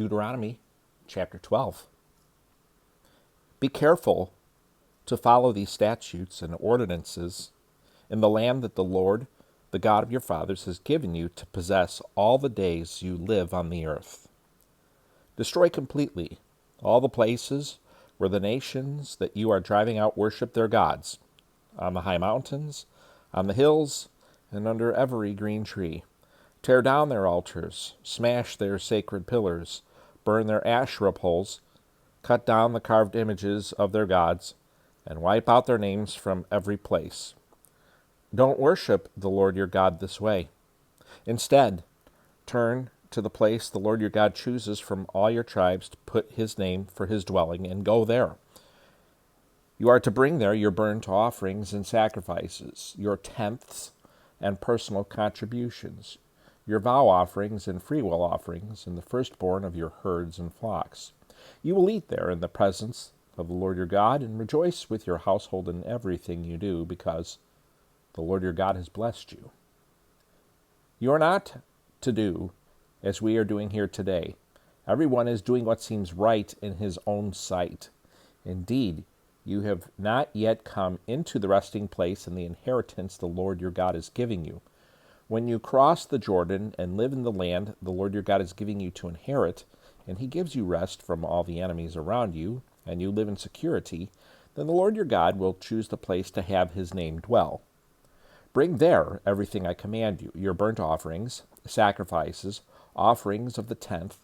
Deuteronomy chapter 12. Be careful to follow these statutes and ordinances in the land that the Lord, the God of your fathers, has given you to possess all the days you live on the earth. Destroy completely all the places where the nations that you are driving out worship their gods, on the high mountains, on the hills, and under every green tree. Tear down their altars, smash their sacred pillars, burn their Asherah poles, cut down the carved images of their gods, and wipe out their names from every place. Don't worship the Lord your God this way. Instead, turn to the place the Lord your God chooses from all your tribes to put his name for his dwelling, and go there. You are to bring there your burnt offerings and sacrifices, your tenths and personal contributions, your vow offerings and freewill offerings, and the firstborn of your herds and flocks. You will eat there in the presence of the Lord your God, and rejoice with your household in everything you do, because the Lord your God has blessed you. You are not to do as we are doing here today. Everyone is doing what seems right in his own sight. Indeed, you have not yet come into the resting place and the inheritance the Lord your God is giving you. When you cross the Jordan and live in the land the Lord your God is giving you to inherit, and he gives you rest from all the enemies around you, and you live in security, then the Lord your God will choose the place to have his name dwell. Bring there everything I command you, your burnt offerings, sacrifices, offerings of the tenth,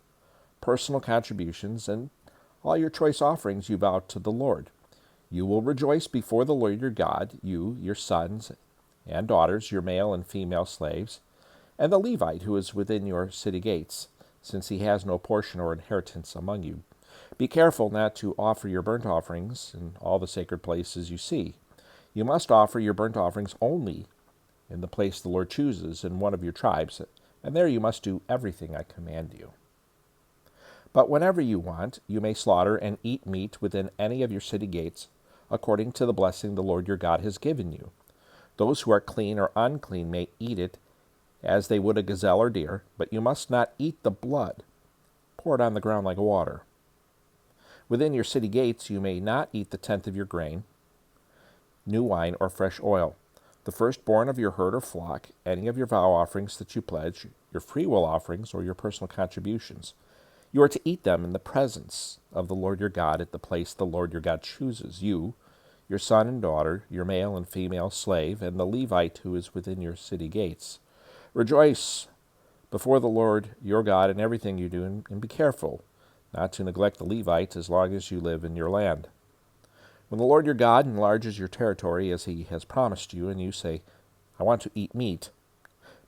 personal contributions, and all your choice offerings you vow to the Lord. You will rejoice before the Lord your God, you, your sons and daughters, your male and female slaves, and the Levite who is within your city gates, since he has no portion or inheritance among you. Be careful not to offer your burnt offerings in all the sacred places you see. You must offer your burnt offerings only in the place the Lord chooses in one of your tribes, and there you must do everything I command you. But whenever you want, you may slaughter and eat meat within any of your city gates, according to the blessing the Lord your God has given you. Those who are clean or unclean may eat it as they would a gazelle or deer, but you must not eat the blood. Pour it on the ground like water. Within your city gates you may not eat the tenth of your grain, new wine, or fresh oil, the firstborn of your herd or flock, any of your vow offerings that you pledge, your freewill offerings, or your personal contributions. You are to eat them in the presence of the Lord your God at the place the Lord your God chooses. You, your son and daughter, your male and female slave, and the Levite who is within your city gates. Rejoice before the Lord your God in everything you do, and be careful not to neglect the Levite as long as you live in your land. When the Lord your God enlarges your territory as he has promised you, and you say, I want to eat meat,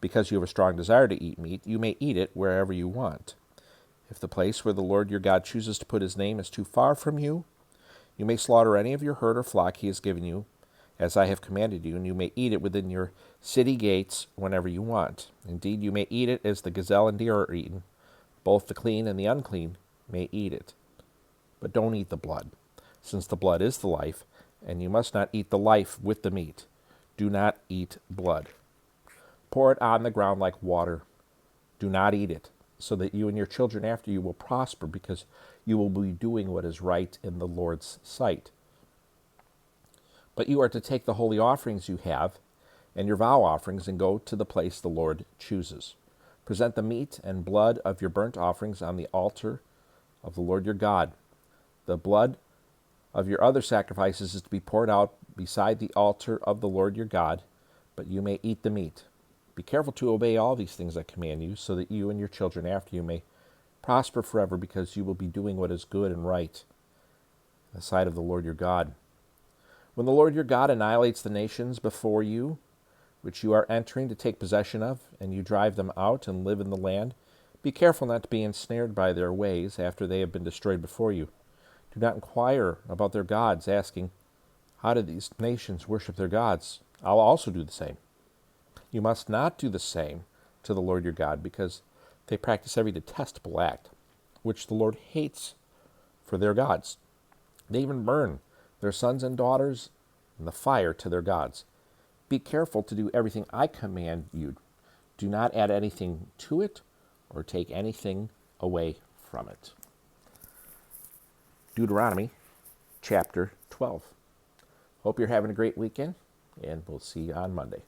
because you have a strong desire to eat meat, you may eat it wherever you want. If the place where the Lord your God chooses to put his name is too far from you, you may slaughter any of your herd or flock he has given you, as I have commanded you, and you may eat it within your city gates whenever you want. Indeed, you may eat it as the gazelle and deer are eaten. Both the clean and the unclean may eat it. But don't eat the blood, since the blood is the life, and you must not eat the life with the meat. Do not eat blood. Pour it on the ground like water. Do not eat it, so that you and your children after you will prosper, because you will be doing what is right in the Lord's sight. But you are to take the holy offerings you have and your vow offerings and go to the place the Lord chooses. Present the meat and blood of your burnt offerings on the altar of the Lord your God. The blood of your other sacrifices is to be poured out beside the altar of the Lord your God, but you may eat the meat. Be careful to obey all these things I command you, so that you and your children after you may prosper forever, because you will be doing what is good and right in the sight of the Lord your God. When the Lord your God annihilates the nations before you, which you are entering to take possession of, and you drive them out and live in the land, be careful not to be ensnared by their ways after they have been destroyed before you. Do not inquire about their gods, asking, how do these nations worship their gods? I'll also do the same. You must not do the same to the Lord your God, because they practice every detestable act, which the Lord hates for their gods. They even burn their sons and daughters in the fire to their gods. Be careful to do everything I command you. Do not add anything to it or take anything away from it. Deuteronomy chapter 12. Hope you're having a great weekend, and we'll see you on Monday.